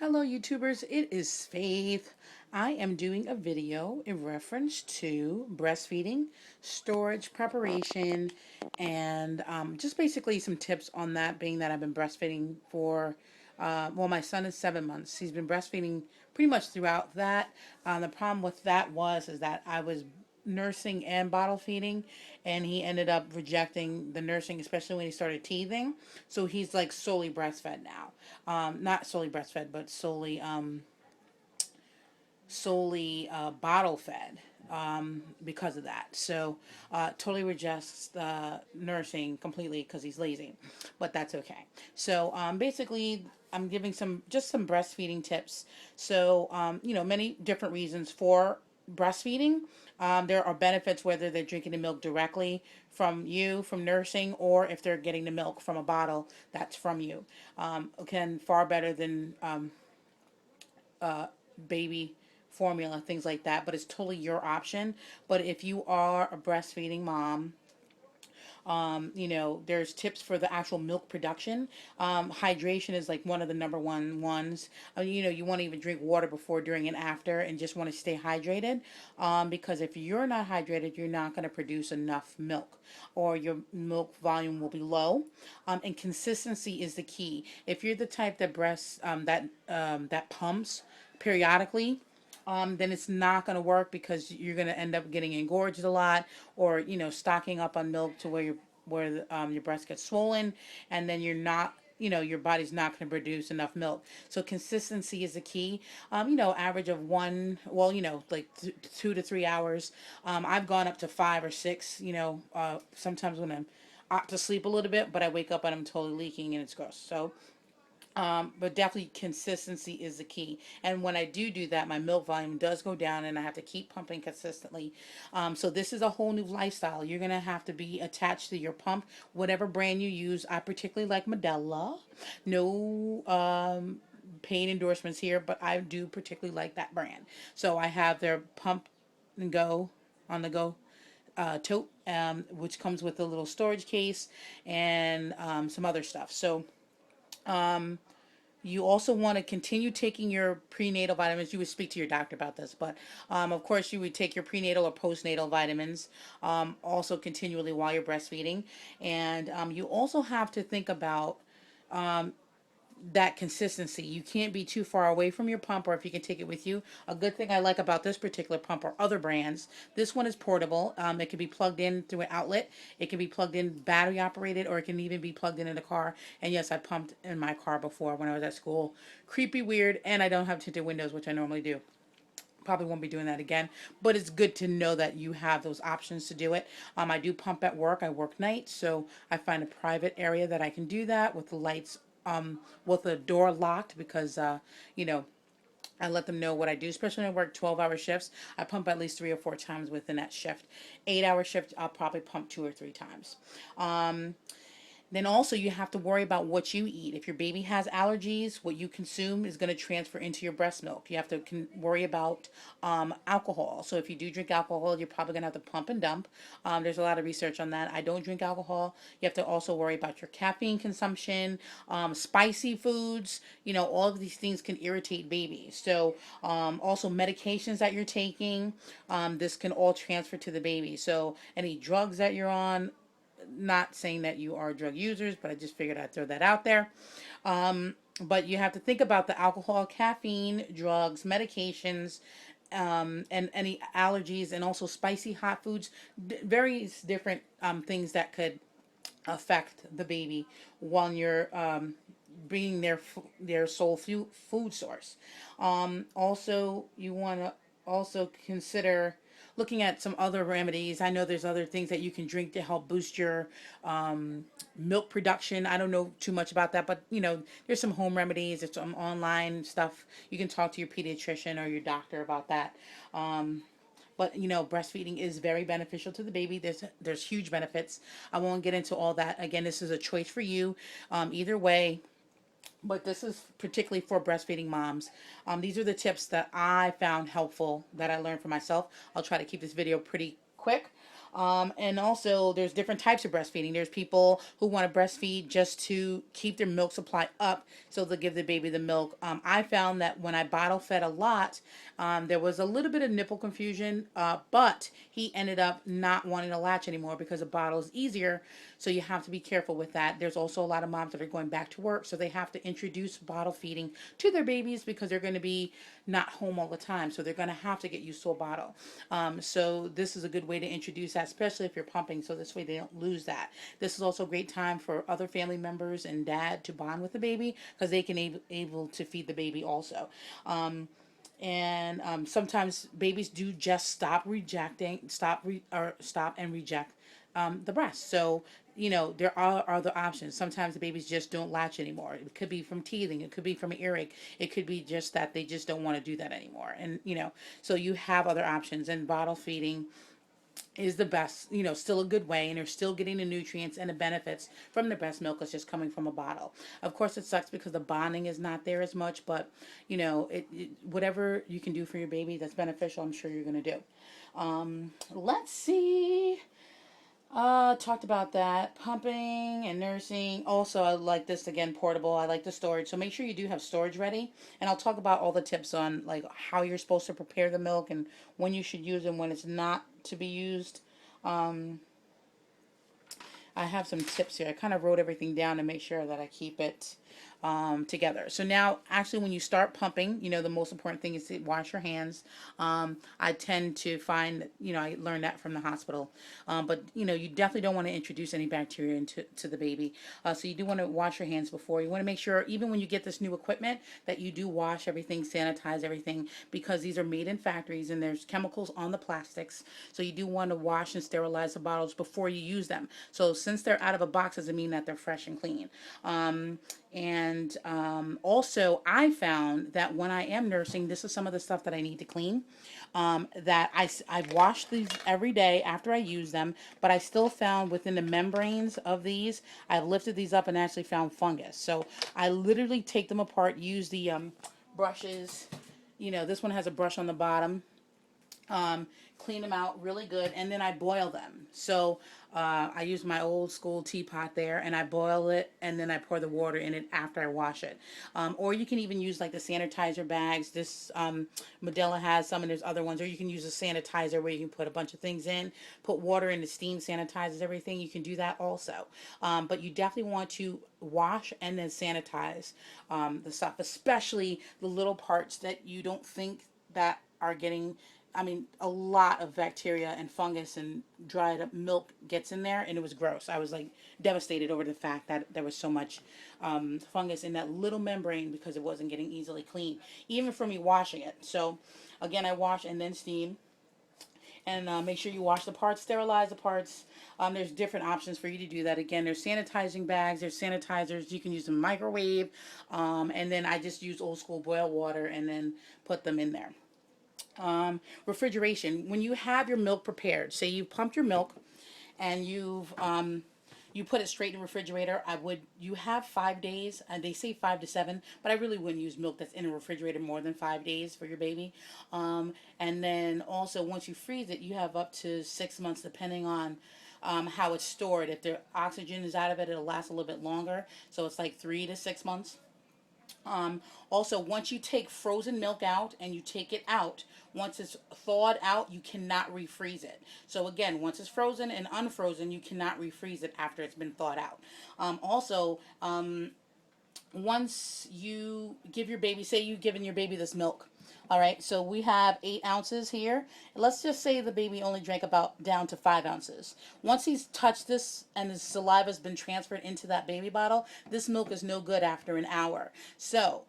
Hello YouTubers, it is Faith. I am doing a video in reference to breastfeeding, storage preparation, and just basically some tips on that, being that I've been breastfeeding for, well, my son is 7 months. He's been breastfeeding pretty much throughout that. The problem with that is that I was nursing and bottle feeding, and he ended up rejecting the nursing, especially when he started teething. So he's like solely breastfed now. Not solely breastfed, but solely bottle fed, because of that. So totally rejects nursing completely because he's lazy, but that's okay. So basically, I'm giving some breastfeeding tips. So many different reasons for breastfeeding. There are benefits whether they're drinking the milk directly from nursing, or if they're getting the milk from a bottle that's from you. Again, far better than baby formula, things like that, but it's totally your option. But if you are a breastfeeding mom, there's tips for the actual milk production. Hydration is like one of the number one ones. You want to even drink water before, during, and after, and just want to stay hydrated. Because if you're not hydrated, you're not going to produce enough milk, or your milk volume will be low. And consistency is the key. If you're the type that that pumps periodically, then it's not going to work, because you're going to end up getting engorged a lot, or stocking up on milk to where your breast gets swollen, and then you're not, your body's not going to produce enough milk. So consistency is the key. Average of one, well, like 2 to 3 hours. I've gone up to 5 or 6. Sometimes when I'm out to sleep a little bit, but I wake up and I'm totally leaking and it's gross. So but definitely consistency is the key. And when I do that, my milk volume does go down, and I have to keep pumping consistently. So this is a whole new lifestyle. You're gonna have to be attached to your pump, whatever brand you use. I particularly like Medela. No paid endorsements here, but I do particularly like that brand. So I have their pump and go on the go tote, which comes with a little storage case and some other stuff. So you also want to continue taking your prenatal vitamins. You would speak to your doctor about this, but of course, you would take your prenatal or postnatal vitamins also continually while you're breastfeeding. And you also have to think about that consistency. You can't be too far away from your pump, or if you can take it with you. A good thing I like about this particular pump, or other brands, this one is portable. It can be plugged in through an outlet. It can be plugged in battery operated, or it can even be plugged in a car. And yes, I pumped in my car before when I was at school. Creepy, weird, and I don't have tinted windows, which I normally do. Probably won't be doing that again, but it's good to know that you have those options to do it. I do pump at work. I work nights, so I find a private area that I can do that with the lights, with the door locked, because you know I let them know what I do, especially when I work 12-hour shifts. I pump at least 3 or 4 times within that shift. 8-hour shift, I'll probably pump 2 or 3 times. Then also, you have to worry about what you eat. If your baby has allergies, what you consume is going to transfer into your breast milk. You have to worry about alcohol. So if you do drink alcohol, you're probably going to have to pump and dump. There's a lot of research on that. I don't drink alcohol. You have to also worry about your caffeine consumption, spicy foods. All of these things can irritate babies. So also medications that you're taking, this can all transfer to the baby. So any drugs that you're on, not saying that you are drug users, but I just figured I'd throw that out there. But you have to think about the alcohol, caffeine, drugs, medications, and any allergies, and also spicy hot foods, various different things that could affect the baby while you're being their sole food source. Also, you want to also consider looking at some other remedies. I know there's other things that you can drink to help boost your milk production. I don't know too much about that, but there's some home remedies. There's some online stuff. You can talk to your pediatrician or your doctor about that. But breastfeeding is very beneficial to the baby. There's huge benefits. I won't get into all that. Again, this is a choice for you. Either way, but this is particularly for breastfeeding moms. These are the tips that I found helpful, that I learned for myself. I'll try to keep this video pretty quick. And also, there's different types of breastfeeding. There's people who want to breastfeed just to keep their milk supply up so they'll give the baby the milk. I found that when I bottle fed a lot, there was a little bit of nipple confusion, but he ended up not wanting to latch anymore because a bottle is easier. So you have to be careful with that. There's also a lot of moms that are going back to work, so they have to introduce bottle feeding to their babies because they're going to be not home all the time. So they're going to have to get used to a bottle. So this is a good way to introduce that, especially if you're pumping, so this way they don't lose that. This is also a great time for other family members and dad to bond with the baby because they can able to feed the baby also. And sometimes babies do just stop and reject the breast. So there are other options. Sometimes the babies just don't latch anymore. It could be from teething. It could be from an earache. It could be just that they just don't want to do that anymore. And so you have other options. And bottle feeding is the best, still a good way, and they're still getting the nutrients and the benefits from the breast milk. It's just coming from a bottle. Of course, it sucks because the bonding is not there as much, but whatever you can do for your baby that's beneficial, I'm sure you're going to do. Let's see. Talked about that. Pumping and nursing. Also, I like this again, portable. I like the storage. So make sure you do have storage ready. And I'll talk about all the tips on like how you're supposed to prepare the milk and when you should use and when it's not to be used. Um, I have some tips here. I kind of wrote everything down to make sure that I keep it together. So now, actually, when you start pumping, the most important thing is to wash your hands. I tend to find that, I learned that from the hospital. But, you definitely don't want to introduce any bacteria into the baby. So you do want to wash your hands before. You want to make sure, even when you get this new equipment, that you do wash everything, sanitize everything, because these are made in factories and there's chemicals on the plastics. So you do want to wash and sterilize the bottles before you use them. So since they're out of a box doesn't mean that they're fresh and clean. Also, I found that when I am nursing, this is some of the stuff that I need to clean. That I wash these every day after I use them, but I still found within the membranes of these, I lifted these up and actually found fungus. So I literally take them apart, use the brushes. This one has a brush on the bottom. Clean them out really good, and then I boil them. So I use my old school teapot there, and I boil it, and then I pour the water in it after I wash it. Or you can even use like the sanitizer bags. This Medela has some, and there's other ones. Or you can use a sanitizer where you can put a bunch of things in, put water in, the steam sanitizes everything. You can do that also. But you definitely want to wash and then sanitize the stuff, especially the little parts that you don't think that are getting. I mean, a lot of bacteria and fungus and dried up milk gets in there, and it was gross. I was like devastated over the fact that there was so much fungus in that little membrane because it wasn't getting easily clean, even for me washing it. So, again, I wash and then steam. And make sure you wash the parts, sterilize the parts. There's different options for you to do that. Again, there's sanitizing bags, there's sanitizers. You can use a microwave. And then I just use old school boil water and then put them in there. Refrigeration. When you have your milk prepared, say you pumped your milk and you put it straight in the refrigerator. You have 5 days, and they say 5 to 7, but I really wouldn't use milk that's in a refrigerator more than 5 days for your baby. And then also once you freeze it, you have up to 6 months depending on how it's stored. If the oxygen is out of it, it'll last a little bit longer. So it's like 3 to 6 months. Also, once you take frozen milk out and you take it out, once it's thawed out, you cannot refreeze it. So again, once it's frozen and unfrozen, you cannot refreeze it after it's been thawed out. Once you give your baby, say you've given your baby this milk, all right, so we have 8 ounces here. Let's just say the baby only drank about down to 5 ounces. Once he's touched this and his saliva's been transferred into that baby bottle, this milk is no good after an hour. So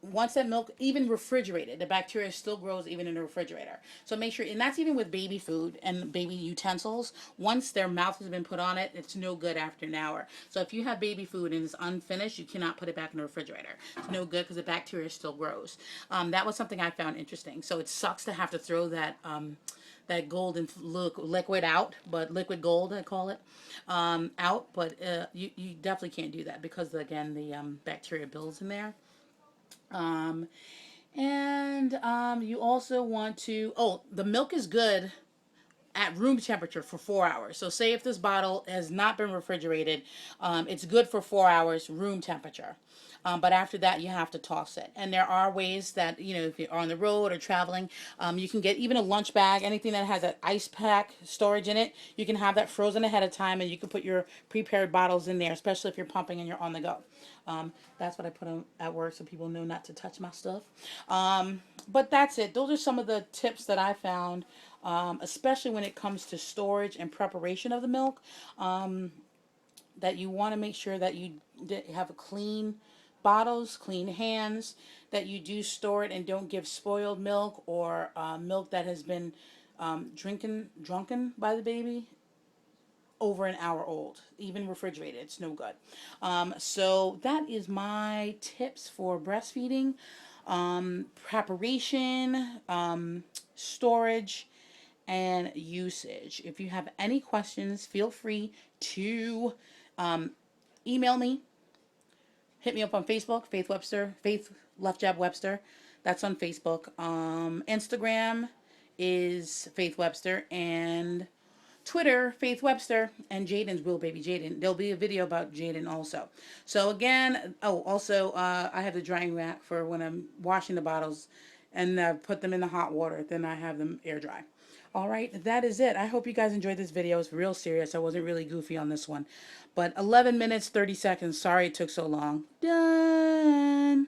once that milk, even refrigerated, the bacteria still grows even in the refrigerator. So make sure, and that's even with baby food and baby utensils. Once their mouth has been put on it, it's no good after an hour. So if you have baby food and it's unfinished, you cannot put it back in the refrigerator. It's no good because the bacteria still grows. That was something I found interesting. So it sucks to have to throw that golden liquid out, but liquid gold I call it, out. But you definitely can't do that because again the bacteria builds in there. And you also want to, the milk is good at room temperature for 4 hours. So say if this bottle has not been refrigerated, it's good for 4 hours room temperature. But after that, you have to toss it. And there are ways that, if you're on the road or traveling, you can get even a lunch bag, anything that has an ice pack storage in it. You can have that frozen ahead of time, and you can put your prepared bottles in there, especially if you're pumping and you're on the go. That's what I put on at work so people know not to touch my stuff. But that's it. Those are some of the tips that I found, especially when it comes to storage and preparation of the milk. That you want to make sure that you have a clean bottles, clean hands, that you do store it and don't give spoiled milk or milk that has been drunken by the baby over an hour old, even refrigerated. It's no good. So that is my tips for breastfeeding, preparation, storage, and usage. If you have any questions, feel free to email me. Hit me up on Facebook, Faith Webster, Faith Left Jab Webster. That's on Facebook. Instagram is Faith Webster, and Twitter, Faith Webster, and Jaden's Will Baby Jaden. There'll be a video about Jaden also. So again, also I have the drying rack for when I'm washing the bottles and put them in the hot water. Then I have them air dry. All right, that is it. I hope you guys enjoyed this video. It's real serious. I wasn't really goofy on this one. But 11 minutes, 30 seconds. Sorry it took so long. Done.